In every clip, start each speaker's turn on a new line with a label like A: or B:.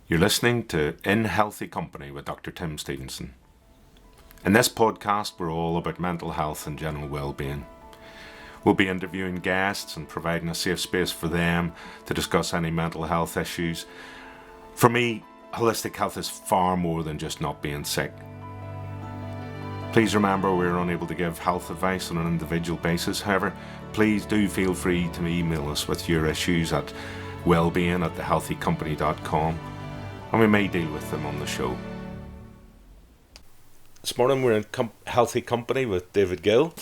A: You're listening to In Healthy Company with Dr. Tim Stevenson. In this podcast, we're all about mental health and general well-being. We'll be interviewing guests and providing a safe space for them to discuss any mental health issues. For me, holistic health is far more than just not being sick. Please remember we're unable to give health advice on an individual basis. However, please do feel free to email us with your issues at wellbeing@thehealthycompany.com. and we may deal with them on the show. This morning we're in Healthy Company with David Gill,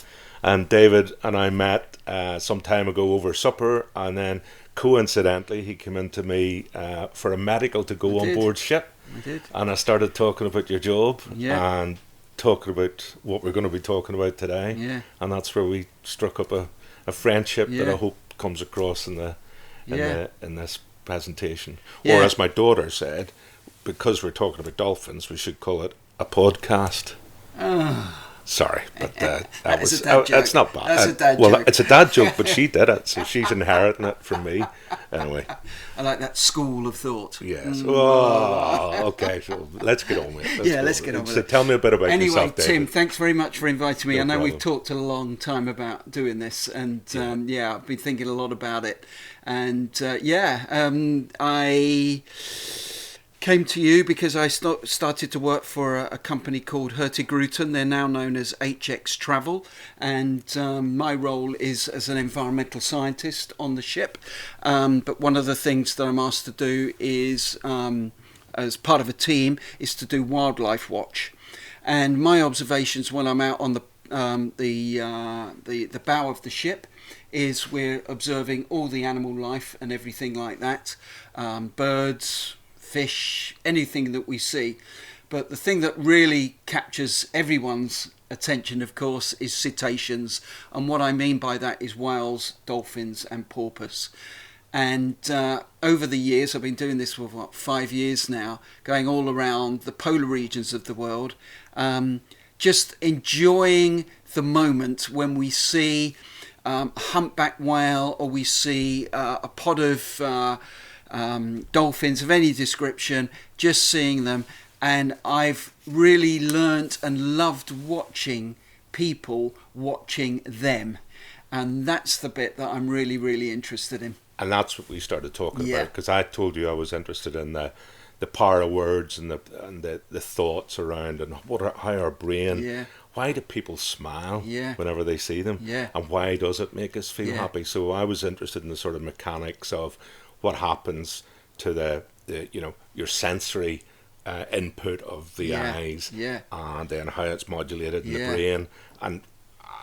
A: and David and I met some time ago over supper, and then coincidentally he came in to me for a medical to go on board ship.
B: I did.
A: And I started talking about your job and talking about what we're going to be talking about today, and that's where we struck up a friendship that I hope comes across in this presentation. Or as my daughter said, because we're talking about dolphins, we should call it a podcast. Sorry, but that's not bad.
B: That's a dad joke.
A: It's a dad joke, but she did it, so she's inheriting it from me. Anyway.
B: I like that school of thought.
A: Yes. Oh, okay, so let's get on with it.
B: Let's get on with it.
A: So tell me a bit about yourself, David.
B: Tim, thanks very much for inviting me.
A: No
B: I know
A: problem.
B: we've talked a long time about doing this, and I've been thinking a lot about it. And I came to you because I started to work for a company called Hurtigruten. They're now known as HX Travel, and my role is as an environmental scientist on the ship. But one of the things that I'm asked to do is, as part of a team, is to do wildlife watch. And my observations when I'm out on the bow of the ship is we're observing all the animal life and everything like that, birds, fish, anything that we see. But the thing that really captures everyone's attention, of course, is cetaceans. And what I mean by that is whales, dolphins and porpoise. And over the years, I've been doing this for 5 years now, going all around the polar regions of the world, just enjoying the moment when we see a humpback whale, or we see a pod of dolphins of any description, just seeing them. And I've really learnt and loved watching people watching them. And that's the bit that I'm really, really interested in.
A: And that's what we started talking about, because I told you I was interested in the power of words and the thoughts around, and how our brain, why do people smile whenever they see them, and why does it make us feel happy? So I was interested in the sort of mechanics of what happens to the your sensory input of the eyes, and then how it's modulated in the brain. And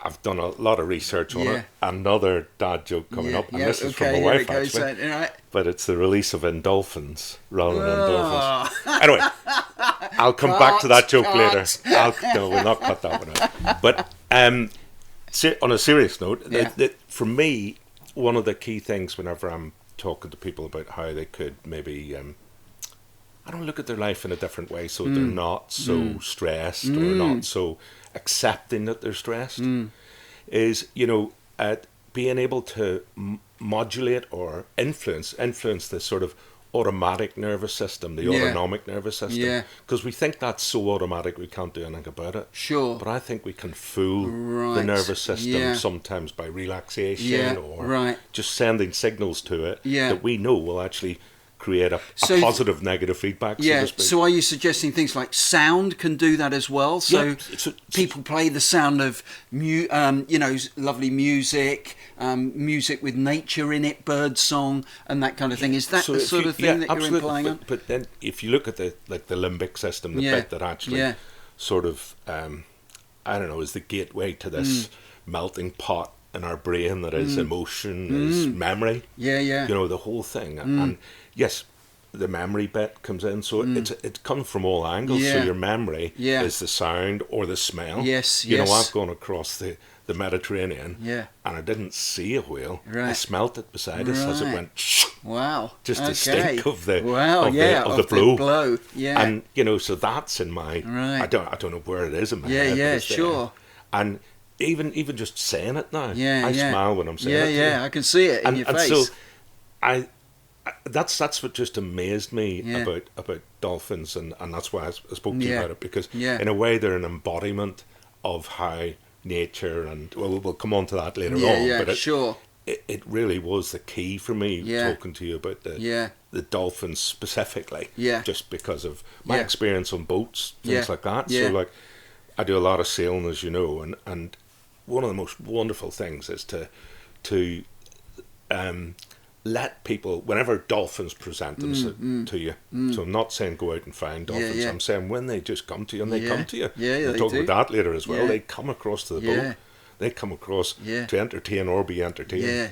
A: I've done a lot of research on it. Another dad joke coming up, and this is from my wife actually.
B: Right.
A: But it's the release of endorphins rather than dolphins. Anyway, I'll come back to that joke later. No, we'll not cut that one out. But on a serious note, for me, one of the key things whenever I'm talking to people about how they could maybe look at their life in a different way, so they're not so stressed or not so accepting that they're stressed, is being able to modulate or influence the sort of automatic nervous system, the autonomic nervous system, because we think that's so automatic we can't do anything about it.
B: Sure.
A: But I think we can fool the nervous system sometimes by relaxation or just sending signals to it that we know will actually create a positive negative feedback, so to speak.
B: So are you suggesting things like sound can do that as well? So people play the sound of lovely music, music with nature in it, bird song and that kind of thing. Is that the sort of thing that you're implying on?
A: But then if you look at the limbic system, the bit that actually sort of is the gateway to this melting pot in our brain that is emotion, is memory. The whole thing. And yes, the memory bit comes in, so it comes from all angles. So your memory is the sound or the smell. I've gone across the Mediterranean, and I didn't see a whale. I smelt it beside us as it went.
B: Wow!
A: Just the stink of the
B: blow.
A: And so that's in my. I don't know where it is in my head.
B: Yeah, sure.
A: And even just saying it now, I smile when I'm saying it.
B: I can see it in your face.
A: And so That's what just amazed me about dolphins, and that's why I spoke to you about it, because in a way they're an embodiment of how nature, and we'll come on to that later on. But it really was the key for me talking to you about the dolphins specifically, just because of my experience on boats, things like that. So like, I do a lot of sailing, as you know, and one of the most wonderful things is to let people, whenever dolphins present them to you, so I'm not saying go out and find dolphins, I'm saying when they just come to you, and they come to you, we'll talk about that later as well, they come across to the boat, they come across to entertain or be entertained,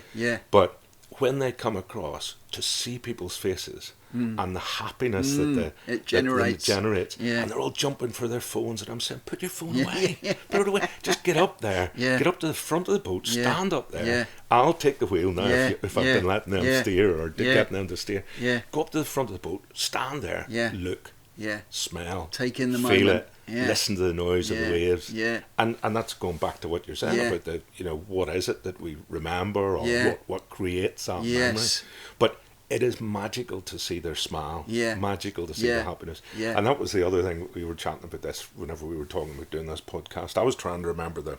A: but when they come across, to see people's faces and the happiness that it generates, and they're all jumping for their phones, and I'm saying, put your phone away, put it away, just get up there, get up to the front of the boat, stand up there, I'll take the wheel now if I've been letting them steer or getting them to steer, go up to the front of the boat, stand there, look, smell,
B: take in the
A: feel
B: moment.
A: it, listen to the noise of the waves, and that's going back to what you're saying about the, what is it that we remember, or what creates that memory, but it is magical to see their smile, magical to see their happiness, and that was the other thing. We were chatting about this whenever we were talking about doing this podcast. I was trying to remember the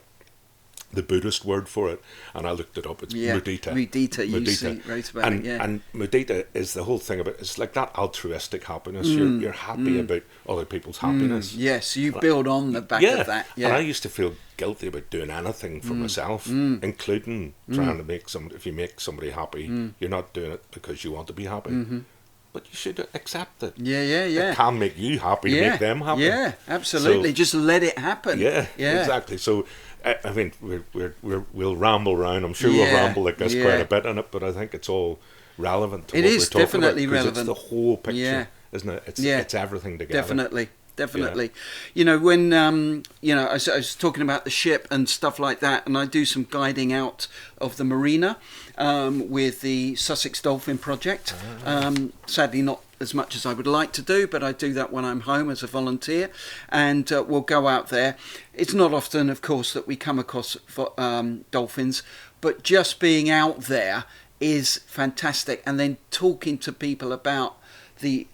A: Buddhist word for it, and I looked it up. It's mudita.
B: Mudita, you wrote about it,
A: And mudita is the whole thing about, it's like that altruistic happiness. You're happy about other people's happiness.
B: Yes, you build on the back of that.
A: And I used to feel guilty about doing anything for myself, including trying to make if you make somebody happy, you're not doing it because you want to be happy. But you should accept it. It can make you happy to make them happy.
B: Yeah, absolutely. So, just let it happen.
A: Yeah, exactly. So, I mean, we'll ramble around. I'm sure we'll ramble like this quite a bit on it, but I think it's all relevant to what we're talking
B: definitely
A: about.
B: Relevant.
A: It's the whole picture, isn't it? It's everything together.
B: Definitely. When I was talking about the ship and stuff like that, and I do some guiding out of the marina with the Sussex Dolphin Project. Sadly, not as much as I would like to do, but I do that when I'm home as a volunteer, and we'll go out there. It's not often, of course, that we come across dolphins, but just being out there is fantastic, and then talking to people about the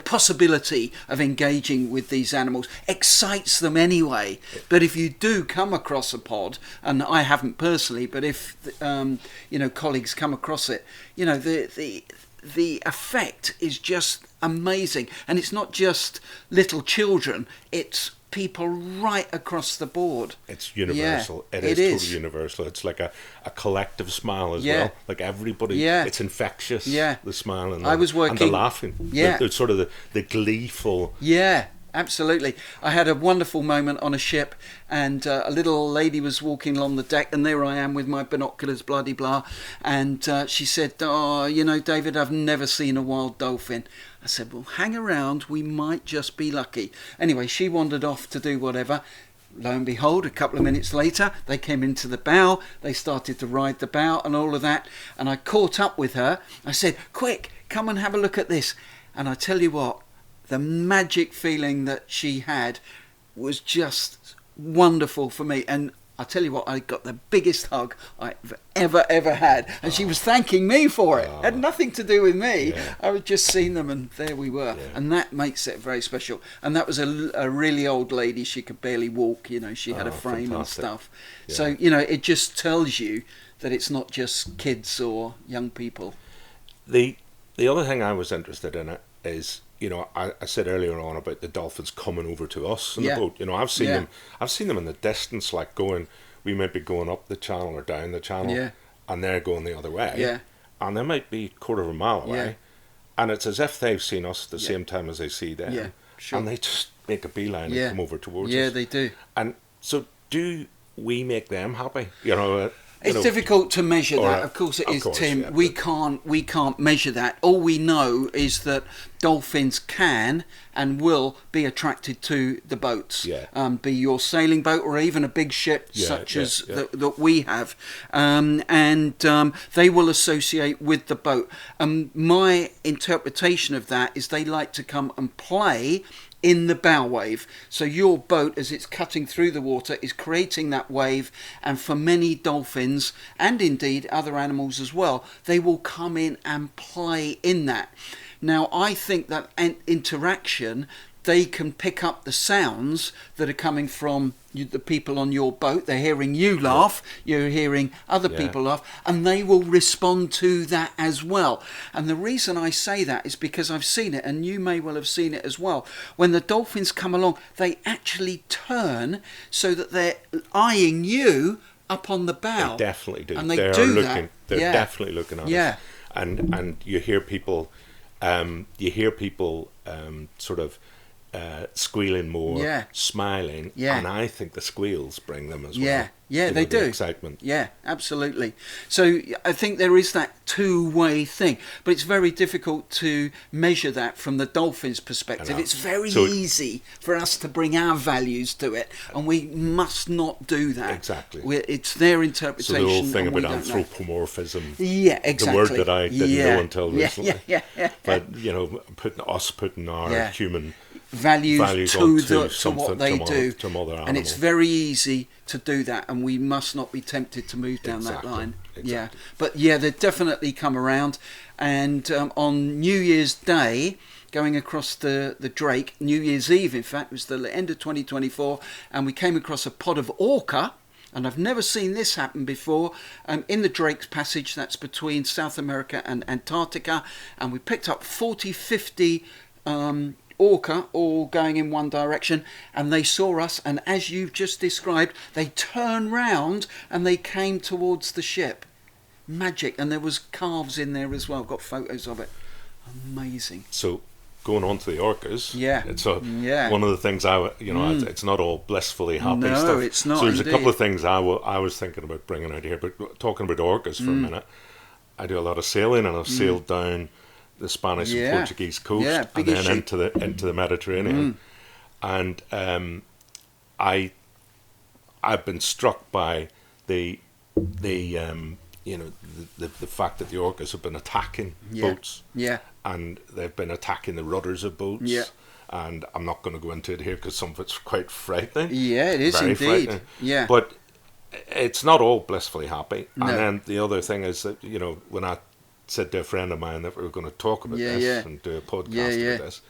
B: possibility of engaging with these animals excites them anyway. But if you do come across a pod, and I haven't personally, but if colleagues come across it, the effect is just amazing. And it's not just little children, it's people right across the board.
A: It's universal. It is totally universal. It's like a collective smile as well. Like everybody, it's infectious. The smile and the laughing. It's sort of the gleeful.
B: Absolutely. I had a wonderful moment on a ship, and a little lady was walking along the deck, and there I am with my binoculars, blah-de-blah, and she said, David, I've never seen a wild dolphin. I said, well, hang around, we might just be lucky. Anyway, she wandered off to do whatever. Lo and behold, a couple of minutes later, they came into the bow, they started to ride the bow and all of that, and I caught up with her. I said, quick, come and have a look at this. And I tell you what, the magic feeling that she had was just wonderful for me. And I tell you what, I got the biggest hug I've ever had. And she was thanking me for it. It had nothing to do with me. I had just seen them, and there we were. And that makes it very special. And that was a really old lady. She could barely walk. She had a frame fantastic. And stuff. So, it just tells you that it's not just kids or young people.
A: The other thing I was interested in it is, I said earlier on about the dolphins coming over to us in the boat. I've seen them in the distance, like we might be going up the channel or down the channel, and they're going the other way, and they might be a quarter of a mile away, and it's as if they've seen us at the same time as they see them, and they just make a beeline and come over towards us.
B: Yeah, they do.
A: And so, do we make them happy?
B: It's difficult to measure that. Of course it is, Tim. Yeah, we can't measure that. All we know is that dolphins can and will be attracted to the boats. Be your sailing boat or even a big ship such as that we have. And they will associate with the boat. My interpretation of that is they like to come and play in the bow wave. So your boat, as it's cutting through the water, is creating that wave, and for many dolphins, and indeed other animals as well, they will come in and play in that. Now, I think that interaction, they can pick up the sounds that are coming from the people on your boat. They're hearing you laugh, you're hearing other people laugh, and they will respond to that as well. And the reason I say that is because I've seen it, and you may well have seen it as well. When the dolphins come along, they actually turn so that they're eyeing you up on the bow.
A: They definitely do.
B: And they
A: They're
B: do
A: looking,
B: that.
A: They're definitely looking at us. And you hear people, sort of squealing more, smiling, and I think the squeals bring them as well.
B: They do.
A: Excitement.
B: Yeah, absolutely. So I think there is that two-way thing, but it's very difficult to measure that from the dolphins' perspective. It's very easy for us to bring our values to it, and we must not do that.
A: Exactly.
B: It's their interpretation.
A: So the whole thing about anthropomorphism.
B: Yeah, exactly.
A: The word that I didn't know until recently. But putting our human
B: values to what they do,
A: to other animals.
B: And it's very easy to do that, and we must not be tempted to move down that line. But they definitely come around. And on New Year's Day, going across the Drake, New Year's Eve in fact, was the end of 2024, and we came across a pod of orca. And I've never seen this happen before, in the Drake's Passage, that's between South America and Antarctica, and we picked up 40-50 orca all going in one direction, and they saw us, and as you've just described, they turned round and they came towards the ship. Magic. And there was calves in there as well. Got photos of it. Amazing.
A: So going on to the orcas, it's one of the things it's not all blissfully happy stuff.
B: No, it's not.
A: So there's
B: indeed.
A: a couple of things I was thinking about bringing out here, but talking about orcas for a minute, I do a lot of sailing, and I've sailed down the Spanish and Portuguese coast, and then into the Mediterranean, and I've been struck by the fact that the orcas have been attacking boats, and they've been attacking the rudders of boats, and I'm not going to go into it here because some of it's quite frightening.
B: Yeah, it is
A: very
B: indeed.
A: frightening.
B: Yeah,
A: but it's not all blissfully happy.
B: No.
A: And then the other thing is that when I said to a friend of mine that we were going to talk about this and do a podcast about this,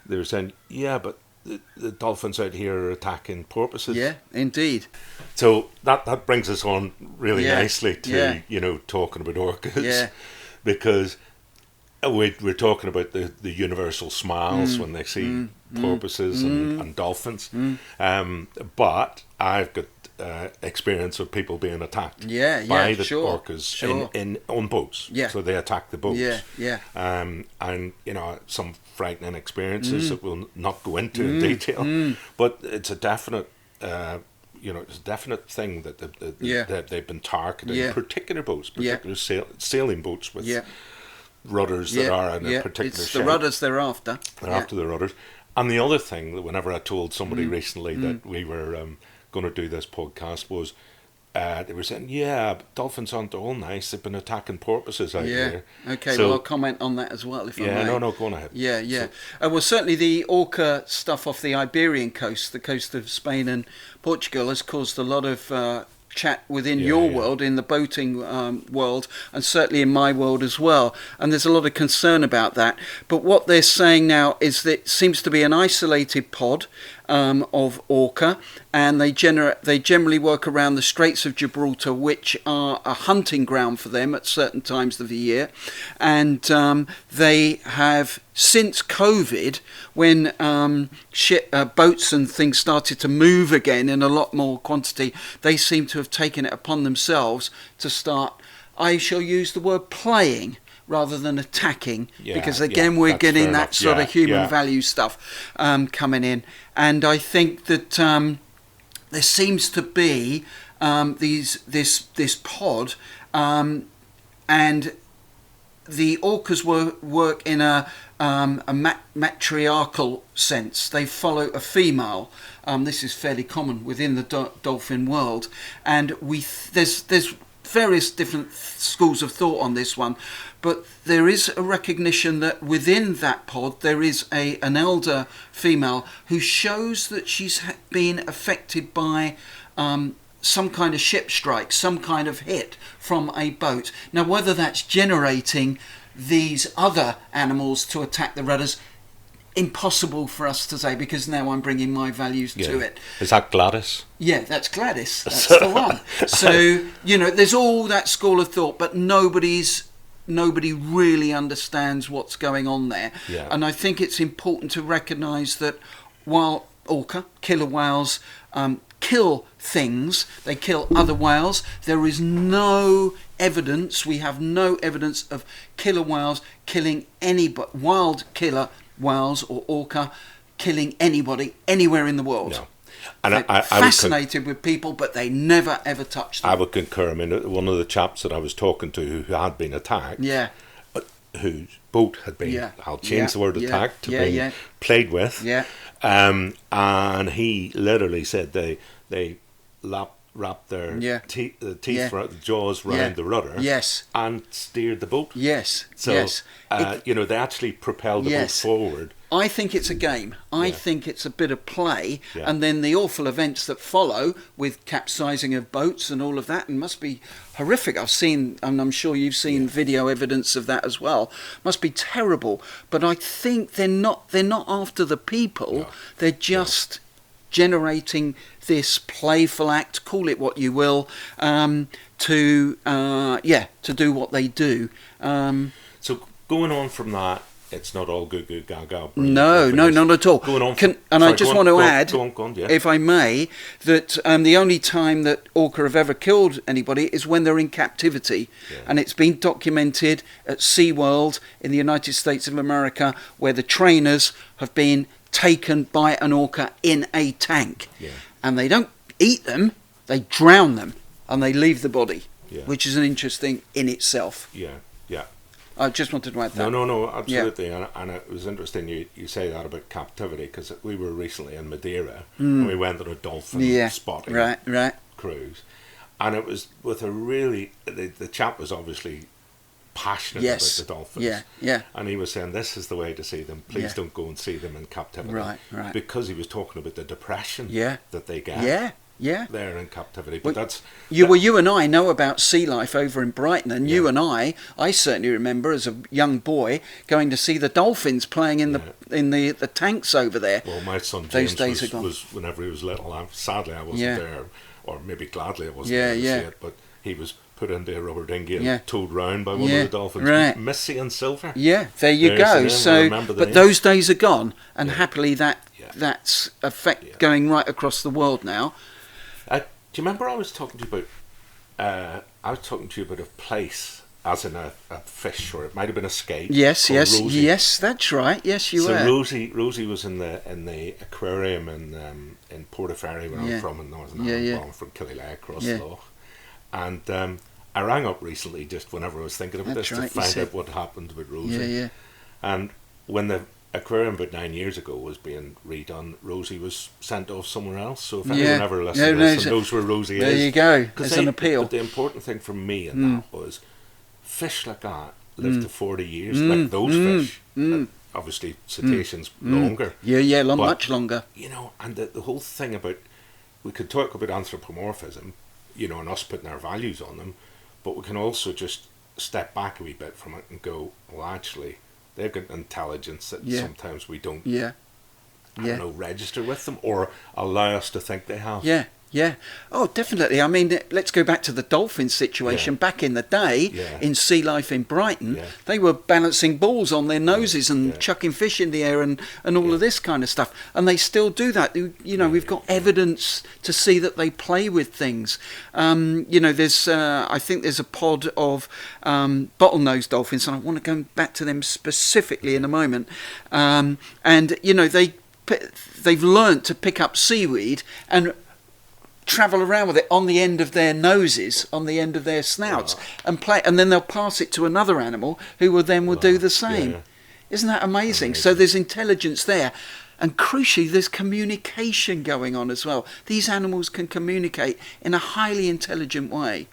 A: they were saying, but the dolphins out here are attacking porpoises.
B: Yeah, indeed.
A: So that brings us on really nicely to talking about orcas, because we're talking about the universal smiles when they see porpoises and dolphins, but I've got experience of people being attacked by the orcas on boats. So they attack the boats. And some frightening experiences that we'll not go into in detail, but it's a definite it's a definite thing that that they've been targeting particular boats, sailing boats with rudders that are in a particular
B: it's
A: shape.
B: the rudders they're after.
A: They're after the rudders. And the other thing that whenever I told somebody recently that we were going to do this podcast was they were saying, dolphins aren't all nice. They've been attacking porpoises out here.
B: Okay, well, I'll comment on that as well if I may.
A: No, go on ahead.
B: Well, certainly the orca stuff off the Iberian coast, the coast of Spain and Portugal, has caused a lot of chat within your world, in the boating world, and certainly in my world as well. And there's a lot of concern about that. But what they're saying now is that it seems to be an isolated pod of orca, and they generally work around the Straits of Gibraltar, which are a hunting ground for them at certain times of the year. And they have, since COVID, when boats and things started to move again in a lot more quantity, they seem to have taken it upon themselves to start, I shall use the word playing rather than attacking, because again we're getting that sort of human value stuff coming in. And I think that there seems to be this pod, and the orcas work in a matriarchal sense. They follow a female. This is fairly common within the dolphin world, and there's various different schools of thought on this one, but there is a recognition that within that pod there is an elder female who shows that she's been affected by some kind of ship strike, some kind of hit from a boat. Now, whether that's generating these other animals to attack the rudders, impossible for us to say, because now I'm bringing my values to it.
A: Is that Gladys?
B: Yeah, that's Gladys. That's the one. So, there's all that school of thought, but nobody really understands what's going on there.
A: Yeah.
B: And I think it's important to recognise that while orca, killer whales, kill things, they kill other whales, there is no evidence, we have no evidence of killer whales killing wild killer whales or orca killing anybody anywhere in the world.
A: No. And
B: They're fascinated with people, but they never ever touch them.
A: I would concur. I mean, one of the chaps that I was talking to who had been attacked, whose boat had been, I'll change the word attacked, to being played with, and he literally said they wrapped their teeth, the jaws round the rudder, and steered the boat. So, they actually propelled the boat forward.
B: I think it's a game. I think it's a bit of play, and then the awful events that follow with capsizing of boats and all of that, and must be horrific. I've seen, and I'm sure you've seen video evidence of that as well. Must be terrible. But I think they're not after the people. No. They're just generating this playful act, call it what you will, to do what they do.
A: So going on from that, it's not all goo goo gaga.
B: No, not at all.
A: Going on.
B: I just want to add,
A: go on,
B: if I may, that the only time that orca have ever killed anybody is when they're in captivity. And it's been documented at SeaWorld in the United States of America, where the trainers have been taken by an orca in a tank. And they don't eat them, they drown them, and they leave the body, which is an interesting in itself. I just wanted to add that.
A: No, absolutely. And it was interesting you say that about captivity, because we were recently in Madeira and we went on a dolphin spotting cruise. And it was with a really, the chap was obviously passionate about the dolphins. And he was saying, this is the way to see them. Please don't go and see them in captivity. Right. Because he was talking about the depression that they get. They're in captivity, but that's...
B: You and I know about sea life over in Brighton, and you and I certainly remember as a young boy going to see the dolphins playing in the tanks over there.
A: Well, my son James was whenever he was little. Sadly, I wasn't there, or maybe gladly I wasn't there to see it, but he was put into a rubber dinghy and towed round by one of the dolphins. Missy and Silver. There you go. So, but those days are gone, and happily that's going right across the world now. Do you remember I was talking to you about a place, as in a fish, or it might have been a skate.
B: Yes, that's right. Yes, you were.
A: So Rosie was in the aquarium in Portaferry, where I'm from in Northern Ireland. I'm from Killyleagh, across the loch. And I rang up recently, just whenever I was thinking about this, to find out what happened with Rosie. And when the aquarium about 9 years ago was being redone, Rosie was sent off somewhere else. So if anyone ever listened to this and knows where Rosie is,
B: there you go. There's an appeal.
A: But the important thing for me in that was fish like that live to 40 years, like those fish. Obviously, cetaceans longer.
B: Much longer.
A: And the whole thing about, we could talk about anthropomorphism, and us putting our values on them, but we can also just step back a wee bit from it and go, well, actually, they've got intelligence that sometimes we don't, register with them or allow us to think they have. Oh, definitely. I mean, let's go back to the dolphin situation. Back in the day, in Sea Life in Brighton, they were balancing balls on their noses and chucking fish in the air and all of this kind of stuff. And they still do that. We've got evidence to see that they play with things. There's, I think there's a pod of bottlenose dolphins, and I want to go back to them specifically in a moment. They've learnt to pick up seaweed and travel around with it on the end of their noses, on the end of their snouts, and play, and then they'll pass it to another animal who will do the same. Isn't that amazing? So there's intelligence there, and crucially there's communication going on as well. These animals can communicate in a highly intelligent way.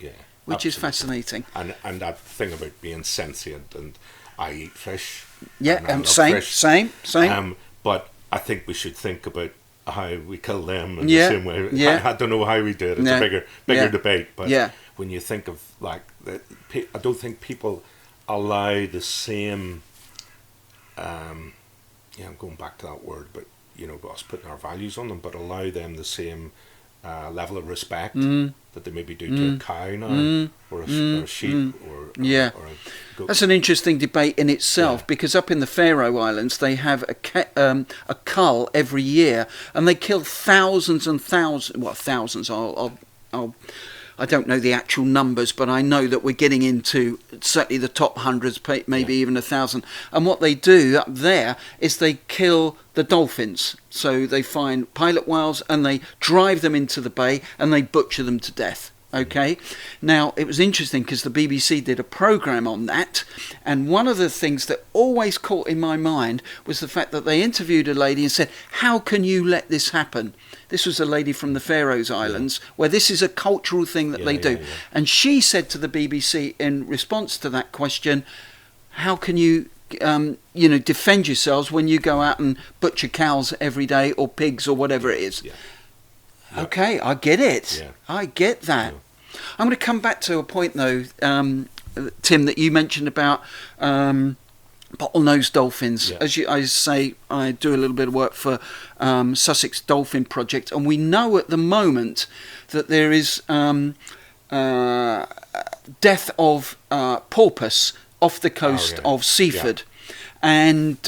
B: which is fascinating.
A: And that thing about being sentient, and I eat fish.
B: Yeah,
A: and I love
B: same,
A: fish.
B: same.
A: But I think we should think about how we kill them in
B: Yeah,
A: the same way.
B: yeah.
A: I don't know how we do it. It's
B: No.
A: a bigger
B: Yeah.
A: debate. But
B: Yeah.
A: when you think of like, I don't think people allow the same. I'm going back to that word, but us putting our values on them, but allow them the same level of respect that they maybe do to a cow now, or a sheep, or a goat.
B: That's an interesting debate in itself, because up in the Faroe Islands they have a cull every year, and they kill thousands and thousands. Well, thousands. I don't know the actual numbers, but I know that we're getting into certainly the top hundreds, maybe even 1,000. And what they do up there is they kill the dolphins. So they find pilot whales and they drive them into the bay and they butcher them to death. Okay. Now, it was interesting because the BBC did a programme on that, and one of the things that always caught in my mind was the fact that they interviewed a lady and said, how can you let this happen? This was a lady from the Faroe Islands, where this is a cultural thing that they do. And she said to the BBC in response to that question, how can you defend yourselves when you go out and butcher cows every day, or pigs, or whatever it is? Okay, I get it. Yeah. I get that. Yeah. I'm going to come back to a point, though, Tim, that you mentioned about bottlenose dolphins. Yeah. As I say, I do a little bit of work for Sussex Dolphin Project, and we know at the moment that there is death of porpoise off the coast of Seaford. Yeah. And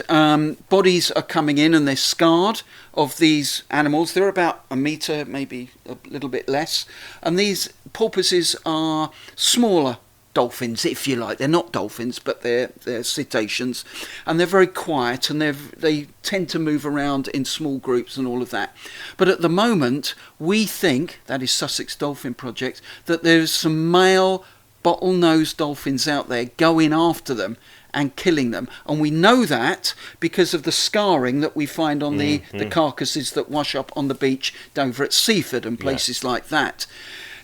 B: bodies are coming in and they're scarred of these animals. They're about a metre, maybe a little bit less. And these porpoises are smaller dolphins, if you like. They're not dolphins, but they're cetaceans. And they're very quiet, and they tend to move around in small groups and all of that. But at the moment, we think, that is Sussex Dolphin Project, that there's some male bottlenose dolphins out there going after them and killing them. And we know that because of the scarring that we find on the carcasses that wash up on the beach over at Seaford and places like that.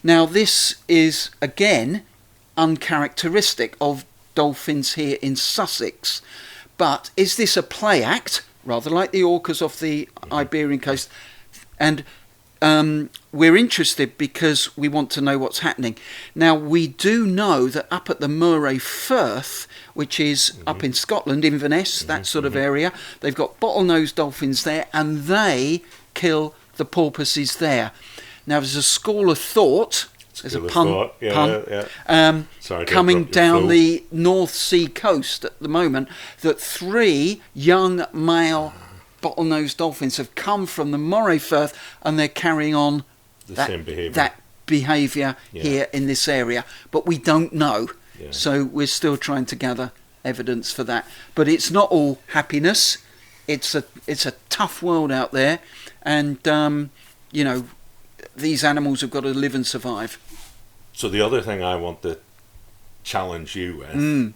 B: Now, this is, again, uncharacteristic of dolphins here in Sussex. But is this a play act, rather like the orcas off the Iberian coast? And we're interested because we want to know what's happening. Now, we do know that up at the Moray Firth, which is up in Scotland, Inverness, that sort of area, they've got bottlenose dolphins there, and they kill the porpoises there. Now, there's a school of thought, there's a pun coming down the North Sea coast at the moment, that 3 young male bottlenose dolphins have come from the Moray Firth, and they're carrying on that behaviour here in this area. But we don't know. Yeah. So we're still trying to gather evidence for that. But it's not all happiness. It's a tough world out there, and these animals have got to live and survive.
A: So the other thing I want to challenge you with,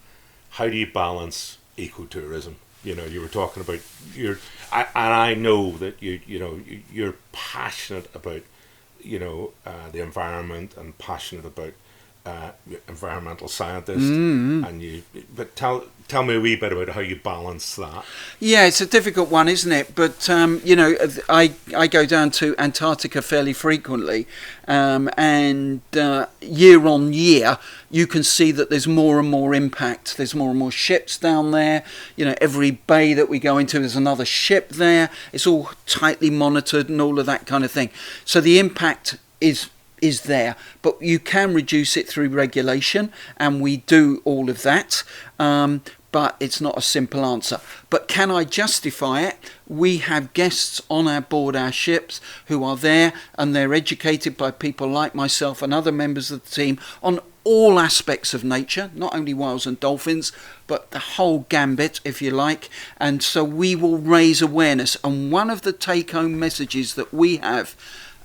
A: how do you balance ecotourism? You were talking about and I know that you're passionate about the environment, and passionate about environmental scientist, but tell me a wee bit about how you balance that. Yeah,
B: it's a difficult one, isn't it? But I go down to Antarctica fairly frequently, and year on year you can see that there's more and more impact. There's more and more ships down there. Every bay that we go into, there's another ship there. It's all tightly monitored and all of that kind of thing. So the impact is there, but you can reduce it through regulation, and we do all of that, but it's not a simple answer. But can I justify it? We have guests on our ships who are there, and they're educated by people like myself and other members of the team on all aspects of nature, not only whales and dolphins, but the whole gambit, if you like. And so we will raise awareness, and one of the take-home messages that we have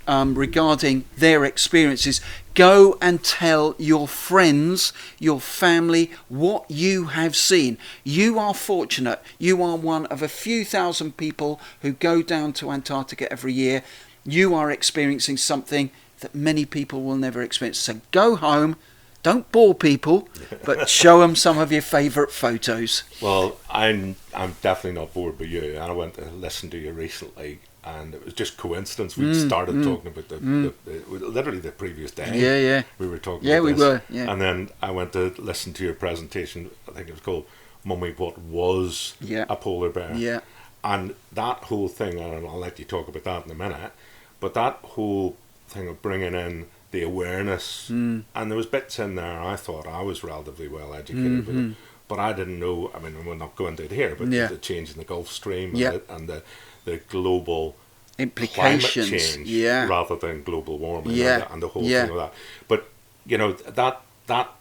B: regarding their experiences, go and tell your friends, your family, what you have seen. You are fortunate. You are one of a few thousand people who go down to Antarctica every year. You are experiencing something that many people will never experience. So go home, Don't bore people, but show them some of your favourite photos.
A: Well, I'm definitely not bored by you. I went to listen to you recently, and it was just coincidence. We started talking about the literally the previous day.
B: Yeah.
A: We were talking.
B: Yeah,
A: about
B: we
A: this.
B: were. Yeah.
A: And then I went to listen to your presentation. I think it was called "Mummy, What Was a Polar Bear?"
B: Yeah.
A: And that whole thing, and I'll let you talk about that in a minute. But that whole thing of bringing in the awareness, and there was bits in there I thought I was relatively well educated with it, but I didn't know. I mean, we're not going into it here, but the change in the Gulf Stream and the global
B: implications,
A: climate change rather than global warming, and the whole thing of that. But you know, that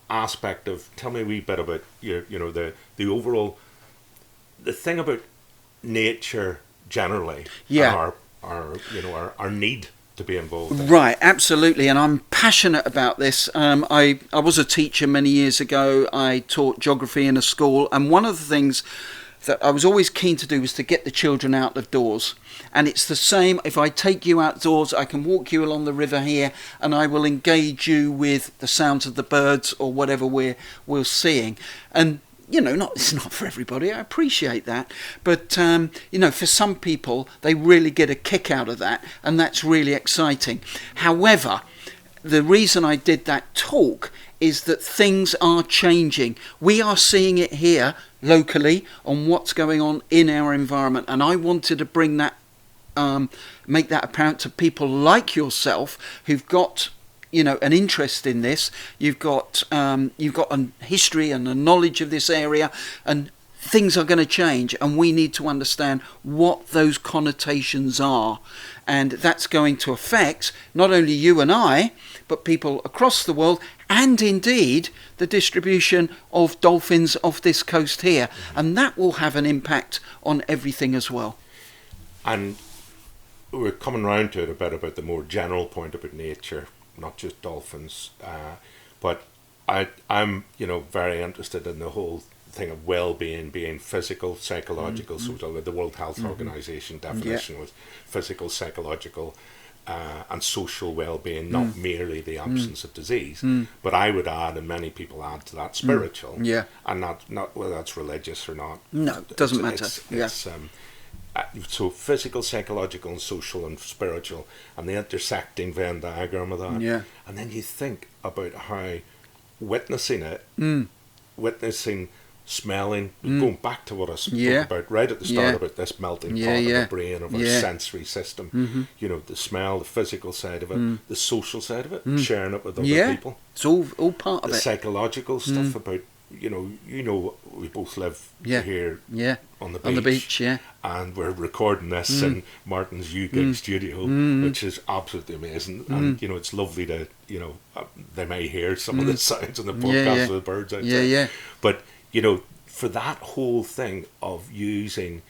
A: aspect of, tell me a wee bit about your, you know, the overall, the thing about nature generally, and our need to be involved in.
B: Right, absolutely, and I'm passionate about this. I was a teacher many years ago. I taught geography in a school, and one of the things that I was always keen to do was to get the children out of doors. And it's the same, if I take you outdoors, I can walk you along the river here, and I will engage you with the sounds of the birds or whatever we're seeing. And you know, it's not for everybody, I appreciate that, but you know, for some people they really get a kick out of that, and that's really exciting. However, the reason I did that talk is that things are changing. We are seeing it here locally on what's going on in our environment, and I wanted to bring that, make that apparent to people like yourself who've got, you know, an interest in this. You've got a history and a knowledge of this area, and things are going to change, and we need to understand what those connotations are, and that's going to affect not only you and I, but people across the world, and indeed the distribution of dolphins off this coast here, and that will have an impact on everything as well.
A: And we're coming round to it about the more general point about nature, not just dolphins, but I'm, you know, very interested in the whole thing of well-being, being physical, psychological, social. The World Health Organization definition was physical, psychological, and social well-being, not merely the absence of disease. But I would add, and many people add to that, spiritual. And not whether that's religious or not.
B: No, it doesn't matter.
A: So physical, psychological, and social and spiritual, and the intersecting Venn diagram of that. And then you think about how witnessing it, witnessing, smelling, going back to what I spoke about right at the start about this melting pot of the brain, of our sensory system. You know, the smell, the physical side of it, the social side of it, sharing it with other people.
B: It's all part of
A: the
B: it.
A: Psychological stuff about, you know, we both live here on the beach, and we're recording this in Martin's UK studio, which is absolutely amazing. And you know, it's lovely to, you know, they may hear some of the sounds on the podcast of the birds outside. But you know, for that whole thing of using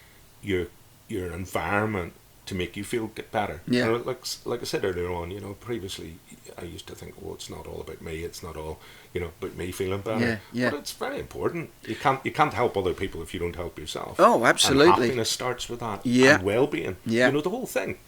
A: your environment to make you feel get better. And like I said earlier on, you know, previously I used to think, well, it's not all about me, it's not all, you know, about me feeling better. But it's very important. You can't help other people if you don't help yourself.
B: Oh, absolutely.
A: And happiness starts with that. And well-being. You know, the whole thing.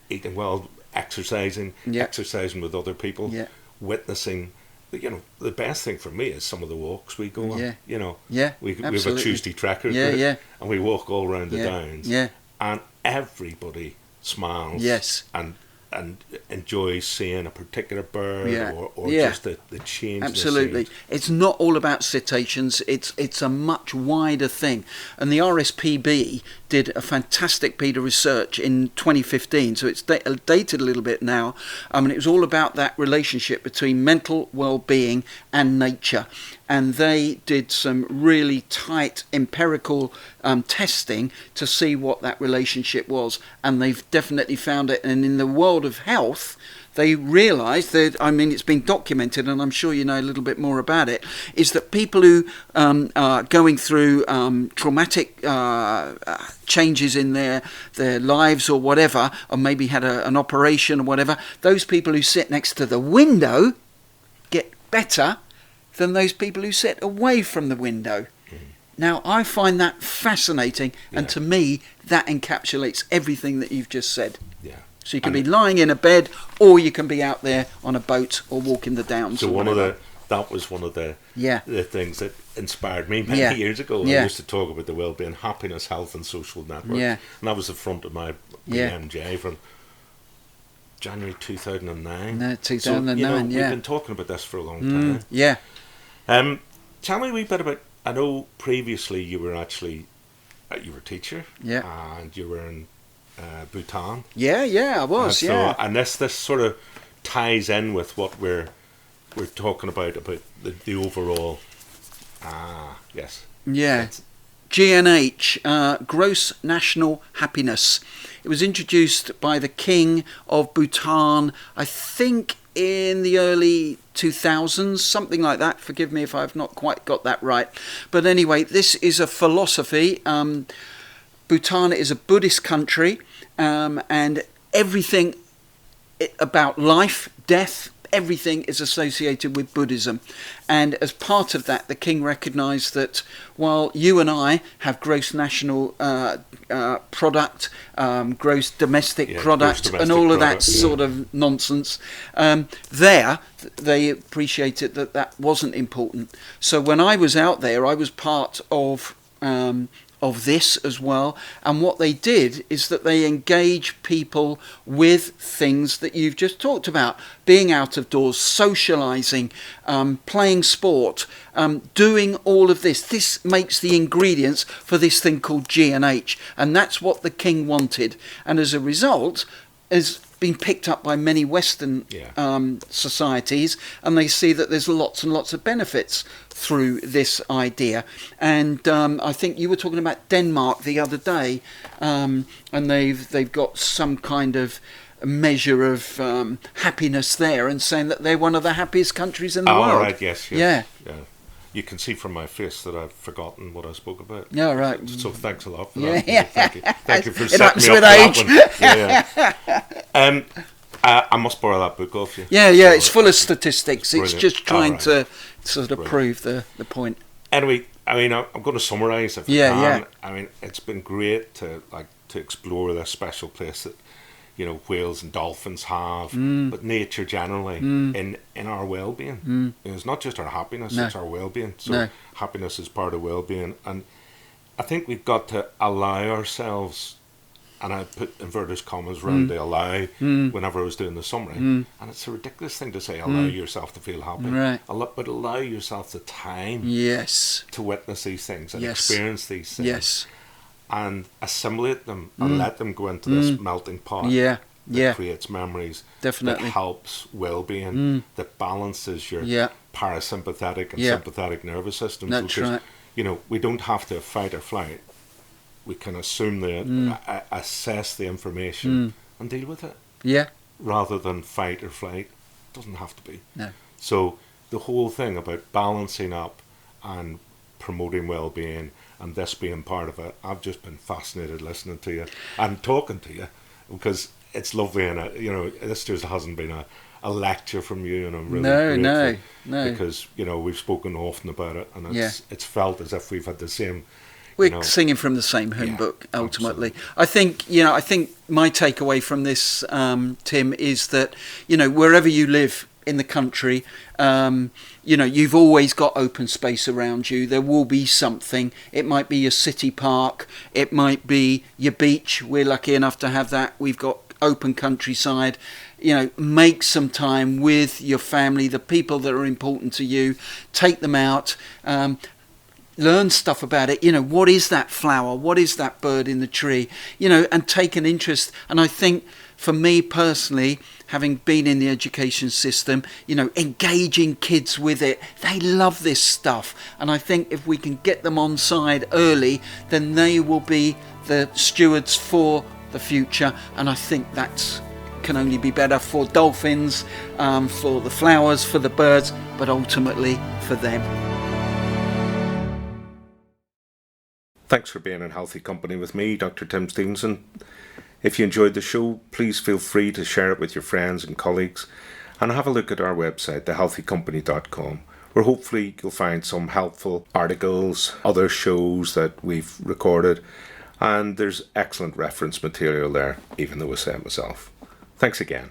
A: Eating well, exercising with other people, witnessing. You know, the best thing for me is some of the walks we go on. You know, we have a Tuesday trekker group, and we walk all around the downs, and everybody smiles and enjoys seeing a particular bird or just the change.
B: Absolutely, it's not all about cetaceans. It's a much wider thing, and the RSPB did a fantastic piece of research in 2015, so it's dated a little bit now. And it was all about that relationship between mental well-being and nature, and they did some really tight empirical testing to see what that relationship was, and they've definitely found it. And in the world of health, they realised that, I mean, it's been documented, and I'm sure you know a little bit more about it, is that people who are going through traumatic changes in their lives or whatever, or maybe had an operation or whatever, those people who sit next to the window get better than those people who sit away from the window. Now, I find that fascinating, and to me, that encapsulates everything that you've just said. So you can be lying in a bed, or you can be out there on a boat or walking the downs.
A: So one of that was one of the
B: Yeah.
A: things that inspired me many
B: Yeah.
A: years ago.
B: Yeah.
A: I used to talk about the well-being, happiness, health and social networks.
B: Yeah.
A: And that was the front of my
B: Yeah.
A: BMJ from January 2009.
B: No, 2009,
A: so,
B: yeah.
A: We've been talking about this for a long time.
B: Yeah.
A: Tell me a wee bit about, I know previously you were actually, you were a teacher.
B: Yeah.
A: And you were in Bhutan.
B: Yeah, I was,
A: And
B: yeah.
A: And this sort of ties in with what we're talking about the overall. Yes.
B: Yeah. GNH, Gross National Happiness. It was introduced by the King of Bhutan, I think in the early 2000s, something like that. Forgive me if I've not quite got that right. But anyway, this is a philosophy. Bhutan is a Buddhist country, and everything about life, death, everything is associated with Buddhism. And as part of that, the king recognised that while you and I have gross national product, gross domestic product, and all of that sort of nonsense, they appreciated that wasn't important. So when I was out there, I was part of this as well, and what they did is that they engage people with things that you've just talked about: being out of doors, socializing, playing sport, doing all of this makes the ingredients for this thing called GNH, and that's what the king wanted, and as a result has been picked up by many Western societies, and they see that there's lots and lots of benefits through this idea. And I think you were talking about Denmark the other day, and they've got some kind of measure of happiness there, and saying that they're one of the happiest countries in the world.
A: Oh, right, yes. Yeah. You can see from my face that I've forgotten what I spoke about.
B: Yeah, right.
A: So thanks a lot for that. Thank you for
B: it
A: setting me up for that one. I must borrow that book off you.
B: Yeah, it's full of statistics. Brilliant. It's just trying to sort of prove the point.
A: Anyway, I mean, I'm going to summarise if I can. I mean, it's been great to explore this special place that whales and dolphins have, but nature generally in our well-being. It's not just our happiness; it's our well-being. So happiness is part of well-being, and I think we've got to allow ourselves. And I put inverted commas around the allow whenever I was doing the summary. And it's a ridiculous thing to say, allow yourself to feel happy.
B: Right.
A: But allow yourself the time to witness these things and experience these things.
B: Yes.
A: And assimilate them and let them go into this melting pot that creates memories,
B: definitely,
A: that helps well-being, that balances your parasympathetic and sympathetic nervous systems.
B: That's
A: because,
B: right.
A: We don't have to fight or flight. We can assume that, assess the information and deal with it.
B: Yeah.
A: Rather than fight or flight. It doesn't have to be.
B: No.
A: So the whole thing about balancing up and promoting well-being and this being part of it, I've just been fascinated listening to you and talking to you, because it's lovely, and this just hasn't been a lecture from you, and I'm really grateful. No. Because we've spoken often about it, and it's felt as if we've had the same.
B: We're singing from the same hymn book, ultimately. Absolutely. I think my takeaway from this, Tim, is that, wherever you live in the country, you've always got open space around you. There will be something. It might be your city park. It might be your beach. We're lucky enough to have that. We've got open countryside. Make some time with your family, the people that are important to you. Take them out. Learn stuff about it. What is that flower? What is that bird in the tree? And take an interest. And I think for me personally, having been in the education system, engaging kids with it, they love this stuff. And I think if we can get them on side early, then they will be the stewards for the future. And I think that can only be better for dolphins, for the flowers, for the birds, but ultimately for them.
A: Thanks for being in healthy company with me, Dr. Tim Stevenson. If you enjoyed the show, please feel free to share it with your friends and colleagues, and have a look at our website, thehealthycompany.com, where hopefully you'll find some helpful articles, other shows that we've recorded, and there's excellent reference material there, even though I say it myself. Thanks again.